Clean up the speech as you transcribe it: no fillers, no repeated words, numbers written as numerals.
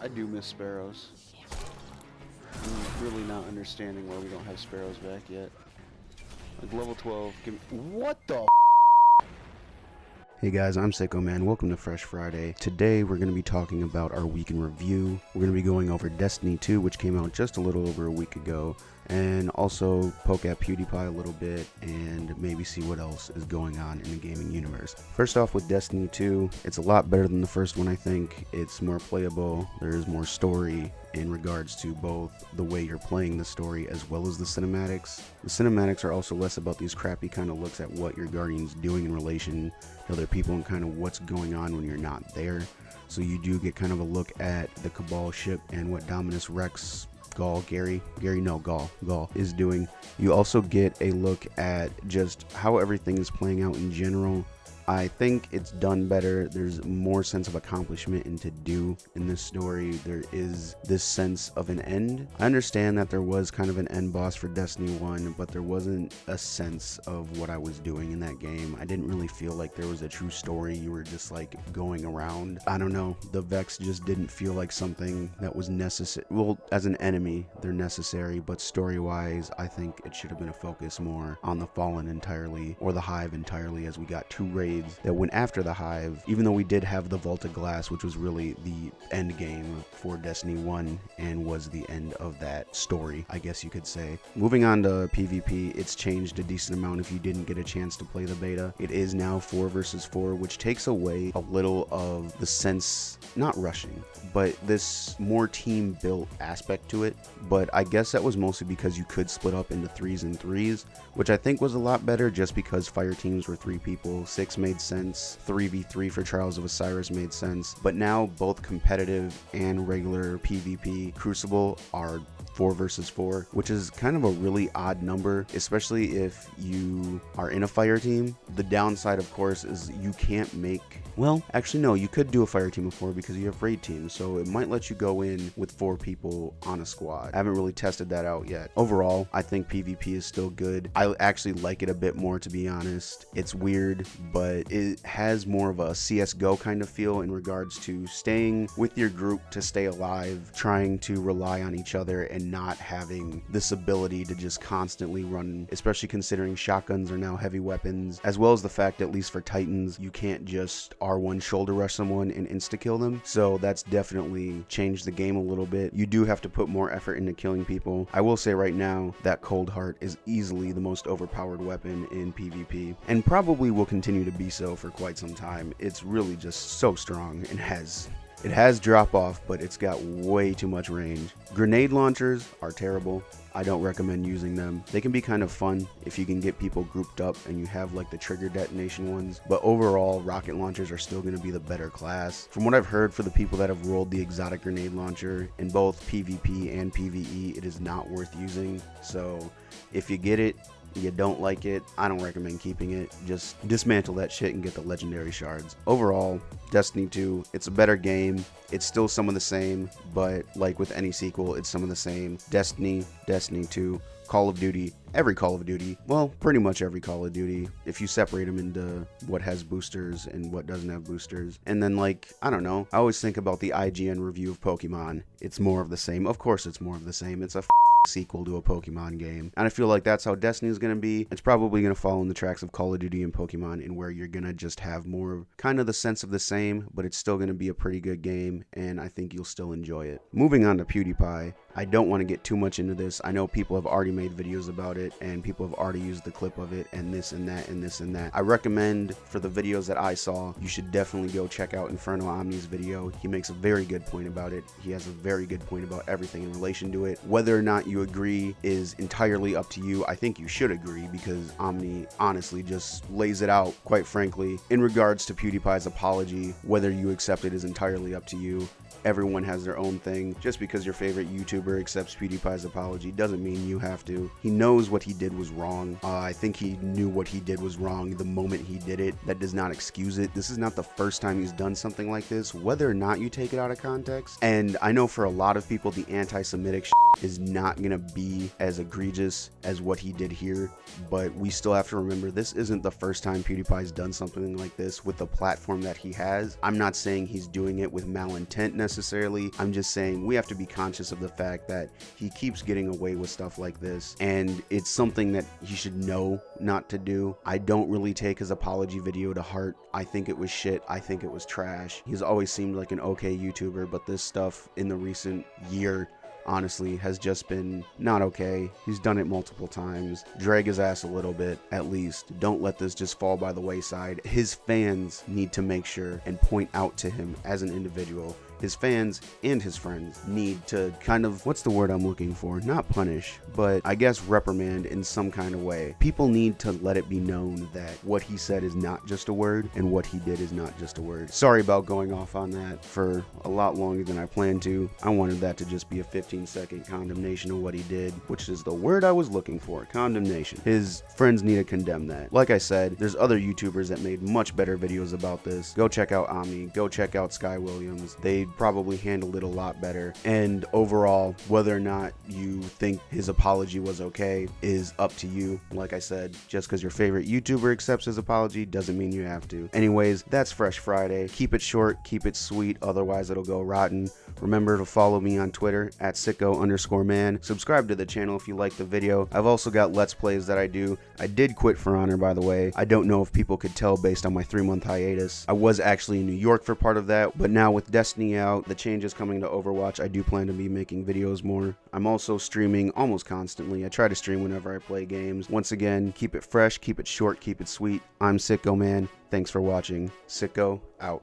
I do miss sparrows. I'm really not understanding why we don't have sparrows back yet. Like level 12, give me— what the? Hey guys, I'm Sicko Man. Welcome to Fresh Friday. Today we're going to be talking about our week in review. We're going to be going over Destiny 2, which came out just a little over a week ago, and also poke at Pewdipie a little bit and maybe see what else is going on in the gaming universe. First off, with Destiny 2, it's a lot better than the first one, I think. It's more playable, there's more story in regards to both the way you're playing the story as well as the cinematics. The cinematics are also less about these crappy kind of looks at what your Guardian's doing in relation to other people and kind of what's going on when you're not there. So you do get kind of a look at the Cabal ship and what Dominus Rex Gaul is doing. You also get a look at just how everything is playing out in general. I think it's done better. There's more sense of accomplishment and to do in this story. There is this sense of an end. I understand that there was kind of an end boss for Destiny 1, but there wasn't a sense of what I was doing in that game. I didn't really feel like there was a true story. You were just like going around. I don't know. The Vex just didn't feel like something that was necessary. Well, as an enemy, they're necessary, but story-wise, I think it should have been a focus more on the Fallen entirely, or the Hive entirely, as we got two raids that went after the Hive, even though we did have the Vault of Glass, which was really the end game for Destiny 1 and was the end of that story, I guess you could say. Moving on to PvP, it's changed a decent amount if you didn't get a chance to play the beta. It is now 4 versus 4, which takes away a little of the sense, not rushing, but this more team built aspect to it. But I guess that was mostly because you could split up into 3s and 3s, which I think was a lot better just because fire teams were 3 people, 6 made sense, 3v3 for Trials of Osiris made sense, but now both competitive and regular PvP Crucible are 4 versus 4, which is kind of a really odd number, especially if you are in a fire team. The downside, of course, is you can't make, well, actually no, you could do a fire team of 4 because you have raid teams, so it might let you go in with 4 people on a squad. I haven't really tested that out yet. Overall, I think PvP is still good. I actually like it a bit more, to be honest. It's weird, but it has more of a CSGO kind of feel in regards to staying with your group to stay alive, trying to rely on each other and not having this ability to just constantly run, especially considering shotguns are now heavy weapons, as well as the fact, at least for Titans, you can't just R1 shoulder rush someone and insta-kill them. So that's definitely changed the game a little bit. You do have to put more effort into killing people. I will say right now that Cold Heart is easily the most overpowered weapon in PvP, and probably will continue to be so for quite some time. It's really just so strong and it has drop off, but it's got way too much range. Grenade launchers are terrible. I don't recommend using them. They can be kind of fun if you can get people grouped up and you have like the trigger detonation ones, but overall rocket launchers are still going to be the better class. From what I've heard, for the people that have rolled the exotic grenade launcher in both PvP and PvE, it is not worth using. So if you get it, you don't like it, I don't recommend keeping it. Just dismantle that shit and get the legendary shards. Overall, Destiny 2, it's a better game. It's still some of the same, but like with any sequel, it's some of the same. Destiny, Destiny 2, Call of Duty, every Call of Duty, well, pretty much every Call of Duty, if you separate them into what has boosters and what doesn't have boosters. And then, like, I don't know, I always think about the IGN review of Pokemon. It's more of the same. Of course it's more of the same. It's a sequel to a Pokemon game, and I feel like that's how Destiny is going to be. It's probably going to follow in the tracks of Call of Duty and Pokemon, in where you're going to just have more of kind of the sense of the same, but it's still going to be a pretty good game, and I think you'll still enjoy it. Moving on to PewDiePie, I don't want to get too much into this. I know people have already made videos about it, and people have already used the clip of it, and this and that and this and that. I recommend, for the videos that I saw, you should definitely go check out Inferno Omni's video. He makes a very good point about it. He has a very good point about everything in relation to it. Whether or not you agree is entirely up to you. I think you should agree, because Omni honestly just lays it out, quite frankly. In regards to PewDiePie's apology, whether you accept it is entirely up to you. Everyone has their own thing. Just because your favorite YouTuber YouTuber accepts PewDiePie's apology doesn't mean you have to. He knows what he did was wrong. I think he knew what he did was wrong the moment he did it. That does not excuse it. This is not the first time he's done something like this, whether or not you take it out of context. And I know for a lot of people, the anti-Semitic is not gonna be as egregious as what he did here, but we still have to remember this isn't the first time PewDiePie's done something like this with the platform that he has. I'm not saying he's doing it with malintent necessarily. I'm just saying we have to be conscious of the fact that he keeps getting away with stuff like this, and it's something that he should know not to do. I don't really take his apology video to heart. I think it was shit. I think it was trash. He's always seemed like an okay YouTuber, but this stuff in the recent year honestly has just been not okay. He's done it multiple times. Drag his ass a little bit, at least. Don't let this just fall by the wayside. His fans need to make sure and point out to him as an individual. His fans and his friends need to kind of, what's the word I'm looking for? Not punish, but I guess reprimand in some kind of way. People need to let it be known that what he said is not just a word and what he did is not just a word. Sorry about going off on that for a lot longer than I planned to. I wanted that to just be a 15-second condemnation of what he did, which is the word I was looking for, condemnation. His friends need to condemn that. Like I said, there's other YouTubers that made much better videos about this. Go check out Omni, go check out Sky Williams. They probably handled it a lot better. And overall, whether or not you think his apology was okay is up to you. Like I said, just because your favorite YouTuber accepts his apology doesn't mean you have to. Anyways, that's Fresh Friday. Keep it short, keep it sweet, otherwise it'll go rotten. Remember to follow me on Twitter at sicko_man. Subscribe to the channel if you like the video. I've also got Let's Plays that I do. I did quit For Honor, by the way. I don't know if people could tell based on my 3-month hiatus. I was actually in New York for part of that, but now with Destiny out, the changes coming to Overwatch, I do plan to be making videos more. I'm also streaming almost constantly. I try to stream whenever I play games. Once again, keep it fresh, keep it short, keep it sweet. I'm Sicko Man. Thanks for watching. Sicko out.